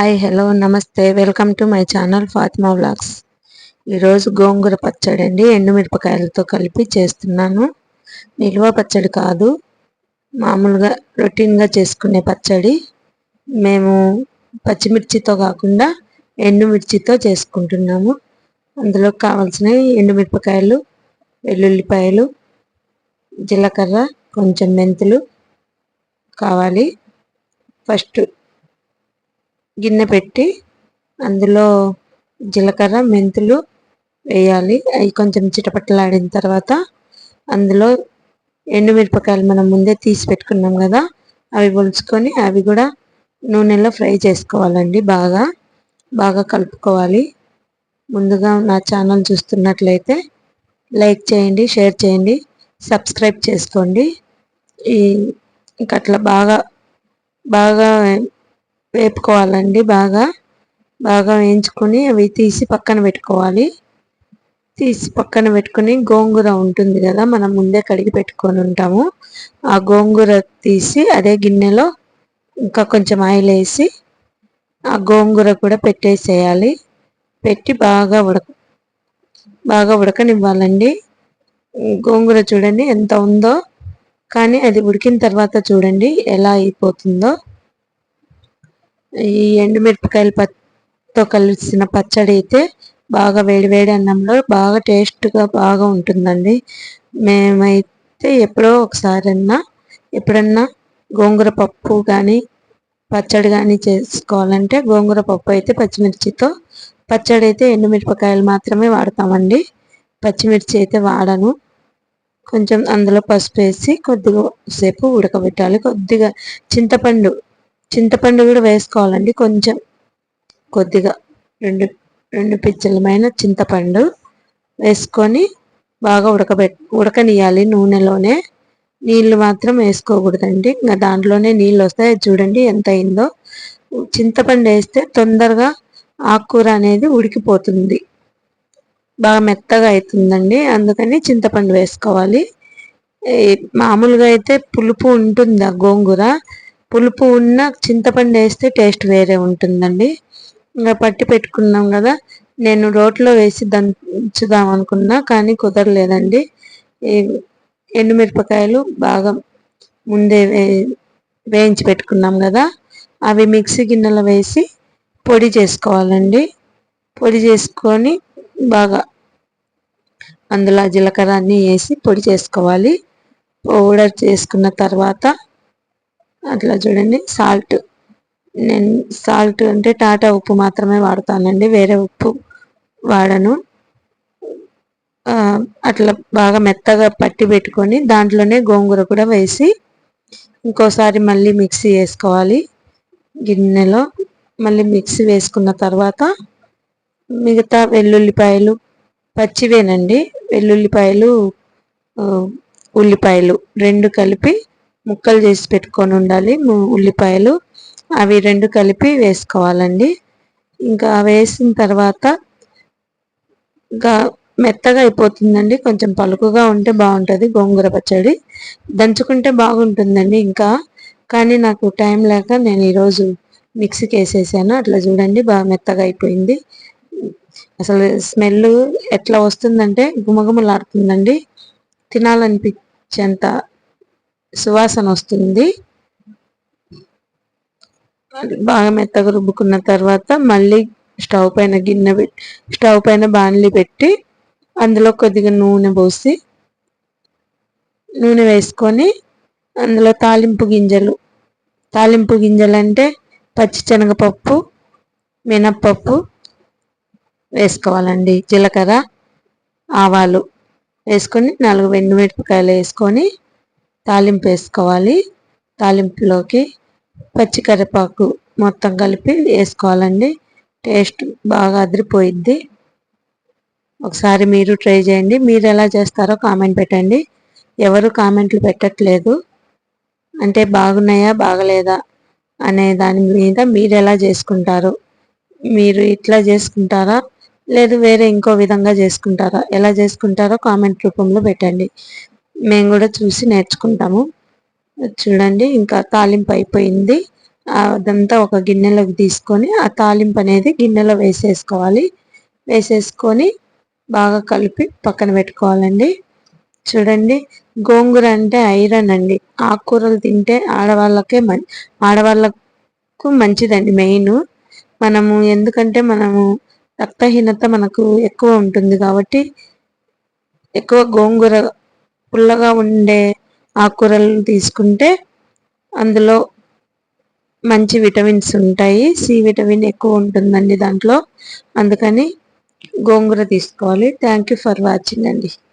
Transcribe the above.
Hi hello నమస్తే welcome to my channel Fatima vlogs. ఈరోజు గోంగూర పచ్చడి అండి, ఎండుమిరపకాయలతో కలిపి చేస్తున్నాను. నిల్వ పచ్చడి కాదు, మామూలుగా రొటీన్గా చేసుకునే పచ్చడి. మేము పచ్చిమిర్చితో కాకుండా ఎండుమిర్చితో చేసుకుంటున్నాము. అందులో కావాల్సినవి ఎండుమిరపకాయలు, వెల్లుల్లిపాయలు, జీలకర్ర, కొంచెం మెంతులు కావాలి. ఫస్ట్ గిన్నె పెట్టి అందులో జీలకర్ర మెంతులు వేయాలి. అవి కొంచెం చిటపట్టలాడిన తర్వాత అందులో ఎండుమిరపకాయలు మనం ముందే తీసి పెట్టుకున్నాం కదా, అవి ఒలుచుకొని అవి కూడా నూనెలో ఫ్రై చేసుకోవాలండి. బాగా బాగా కలుపుకోవాలి. ముందుగా నా ఛానల్ చూస్తున్నట్లయితే లైక్ చేయండి, షేర్ చేయండి, సబ్స్క్రైబ్ చేసుకోండి. ఇంకా అట్లా బాగా బాగా వేపుకోవాలండి. బాగా బాగా వేయించుకొని అవి తీసి పక్కన పెట్టుకోవాలి. తీసి పక్కన పెట్టుకుని గోంగూర ఉంటుంది కదా, మనం ముందే కడిగి పెట్టుకొని ఉంటాము. ఆ గోంగూర తీసి అదే గిన్నెలో ఇంకా కొంచెం ఆయిల్ వేసి ఆ గోంగూర కూడా పెట్టేసేయాలి. పెట్టి బాగా ఉడకనివ్వాలండి. గోంగూర చూడండి ఎంత ఉందో, కానీ అది ఉడికిన తర్వాత చూడండి ఎలా అయిపోతుందో. ఈ ఎండుమిరపకాయలతో కలిసిన పచ్చడి అయితే బాగా వేడివేడి అన్నంలో బాగా టేస్ట్గా బాగా ఉంటుందండి. మేమైతే ఎప్పుడన్నా గోంగూర పప్పు కానీ పచ్చడి కానీ చేసుకోవాలంటే గోంగూర పప్పు అయితే పచ్చిమిర్చితో, పచ్చడి అయితే ఎండుమిరపకాయలు మాత్రమే వాడతామండి. పచ్చిమిర్చి అయితే వాడను. కొంచెం అందులో పసుపు వేసి కొద్దిగా సేపు ఉడకబెట్టాలి. కొద్దిగా చింతపండు కూడా వేసుకోవాలండి. కొంచెం కొద్దిగా రెండు పిచ్చలమైన చింతపండు వేసుకొని బాగా ఉడకనియాలి నూనెలోనే. నీళ్ళు మాత్రం వేసుకోకూడదండి, ఇంకా దాంట్లోనే నీళ్ళు వస్తాయి. చూడండి ఎంత అయిందో. చింతపండు వేస్తే తొందరగా ఆకుకూర అనేది ఉడికిపోతుంది, బాగా మెత్తగా అవుతుందండి. అందుకని చింతపండు వేసుకోవాలి. మామూలుగా అయితే పులుపు ఉంటుంది ఆ గోంగూర, పులుపు ఉన్న చింతపండు వేస్తే టేస్ట్ వేరే ఉంటుందండి. ఇంకా పట్టి పెట్టుకున్నాం కదా, నేను రోట్లో వేసి దంచుదాం అనుకున్నా కానీ కుదరలేదండి. ఎండుమిరపకాయలు బాగా ముందే వేయించి పెట్టుకున్నాం కదా, అవి మిక్సీ గిన్నెలో వేసి పొడి చేసుకోవాలండి. పొడి చేసుకొని బాగా అందులో జీలకర్ర అన్నీ వేసి పొడి చేసుకోవాలి. పౌడర్ చేసుకున్న తర్వాత అట్లా చూడండి నేను సాల్ట్ అంటే టాటా ఉప్పు మాత్రమే వాడతానండి, వేరే ఉప్పు వాడను. అట్లా బాగా మెత్తగా పట్టి పెట్టుకొని దాంట్లోనే గోంగూర కూడా వేసి ఇంకోసారి మళ్ళీ మిక్సీ వేసుకోవాలి. గిన్నెలో మళ్ళీ మిక్సీ వేసుకున్న తర్వాత మిగతా వెల్లుల్లిపాయలు పచ్చివేనండి, వెల్లుల్లిపాయలు ఉల్లిపాయలు రెండు కలిపి ముక్కలు చేసి పెట్టుకొని ఉండాలి. ఉల్లిపాయలు అవి రెండు కలిపి వేసుకోవాలండి. ఇంకా వేసిన తర్వాత ఇంకా మెత్తగా అయిపోతుందండి. కొంచెం పలుకుగా ఉంటే బాగుంటుంది గోంగూర పచ్చడి, దంచుకుంటే బాగుంటుందండి ఇంకా. కానీ నాకు టైం లేక నేను ఈరోజు మిక్సీకి వేసేసాను. అట్లా చూడండి బాగా మెత్తగా అయిపోయింది. అసలు స్మెల్ ఎట్లా వస్తుందంటే గుమగుమలాడుతుందండి, తినాలనిపించేంత సువాసన వస్తుంది. బాగా మెత్తగా రుబ్బుకున్న తర్వాత మళ్ళీ స్టవ్ పైన బాణలి పెట్టి అందులో కొద్దిగా నూనె వేసుకొని అందులో తాలింపు గింజలు అంటే పచ్చిశనగపప్పు, మినప్పప్పు వేసుకోవాలండి. జీలకర్ర, ఆవాలు వేసుకొని 4 ఎండుమిరపకాయలు వేసుకొని తాలింపు వేసుకోవాలి. తాలింపులోకి పచ్చికరివేపాకు మొత్తం కలిపి వేసుకోవాలండి. టేస్ట్ బాగా అదిరిపోయిద్ది. ఒకసారి మీరు ట్రై చేయండి. మీరు ఎలా చేస్తారో కామెంట్ పెట్టండి. ఎవరు కామెంట్లు పెట్టట్లేదు, అంటే బాగున్నాయా బాగలేదా అనే దాని మీద మీరు ఎలా చేసుకుంటారో, మీరు ఇట్లా చేసుకుంటారా లేదు వేరే ఇంకో విధంగా చేసుకుంటారా, ఎలా చేసుకుంటారో కామెంట్ రూపంలో పెట్టండి. మేము కూడా చూసి నేర్చుకుంటాము. చూడండి ఇంకా తాలింపు అయిపోయింది. అదంతా ఒక గిన్నెలోకి తీసుకొని ఆ తాలింపు అనేది గిన్నెలో వేసేసుకోవాలి. వేసేసుకొని బాగా కలిపి పక్కన పెట్టుకోవాలండి. చూడండి, గోంగూర అంటే ఐరన్ అండి. ఆకుకూరలు తింటే ఆడవాళ్ళకు మంచిదండి. మెయిన్ ఎందుకంటే మనము రక్తహీనత మనకు ఎక్కువ ఉంటుంది కాబట్టి ఎక్కువ గోంగూర పుల్లగా ఉండే ఆకుకూరలను తీసుకుంటే అందులో మంచి విటమిన్స్ ఉంటాయి. సి విటమిన్ ఎక్కువ ఉంటుందండి దాంట్లో. అందుకని గోంగూర తీసుకోవాలి. థ్యాంక్ యూ ఫర్ వాచింగ్ అండి.